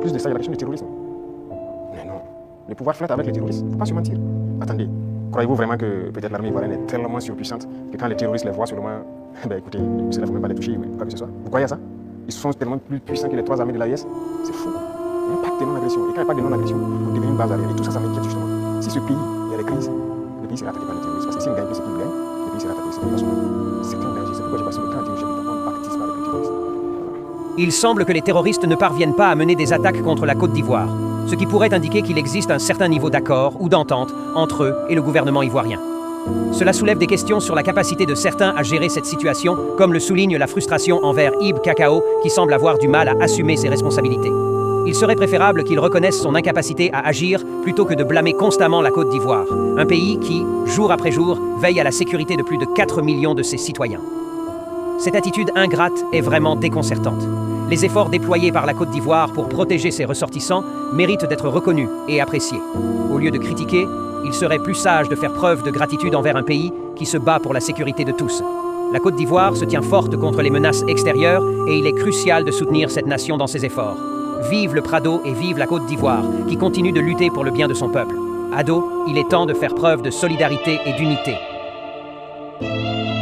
plus de ça, il y a la question du terrorisme. Mais non, le pouvoir flirte avec les terroristes, il ne faut pas se mentir. Attendez, croyez-vous vraiment que peut-être l'armée ivoirienne est tellement surpuissante que quand les terroristes les voient seulement, ben écoutez, cela ne faut même pas les toucher, quoi que ce soit. Vous croyez à ça? Ils sont tellement plus puissants que les 3 armées de l'AES. C'est fou. Il y a un pacte de non-agression. Et quand il y a un pacte de non-agression, on devient une base arrière. Et tout ça, ça m'inquiète justement. Si ce pays, il y a des crises, le pays sera attaqué par les terroristes. Parce que s'il ne gagne pas ce qu'il gagne, le pays sera attaqué. C'est un danger. C'est pourquoi j'ai passé le temps à dire aux chefs d'État qu'on pactise pas avec les terroristes. Il semble que les terroristes ne parviennent pas à mener des attaques contre la Côte d'Ivoire, ce qui pourrait indiquer qu'il existe un certain niveau d'accord ou d'entente entre eux et le gouvernement ivoirien. Cela soulève des questions sur la capacité de certains à gérer cette situation, comme le souligne la frustration envers Ibe Kakao, qui semble avoir du mal à assumer ses responsabilités. Il serait préférable qu'il reconnaisse son incapacité à agir plutôt que de blâmer constamment la Côte d'Ivoire, un pays qui, jour après jour, veille à la sécurité de plus de 4 millions de ses citoyens. Cette attitude ingrate est vraiment déconcertante. Les efforts déployés par la Côte d'Ivoire pour protéger ses ressortissants méritent d'être reconnus et appréciés. Au lieu de critiquer, il serait plus sage de faire preuve de gratitude envers un pays qui se bat pour la sécurité de tous. La Côte d'Ivoire se tient forte contre les menaces extérieures et il est crucial de soutenir cette nation dans ses efforts. Vive le Prado et vive la Côte d'Ivoire, qui continue de lutter pour le bien de son peuple. Ado, il est temps de faire preuve de solidarité et d'unité.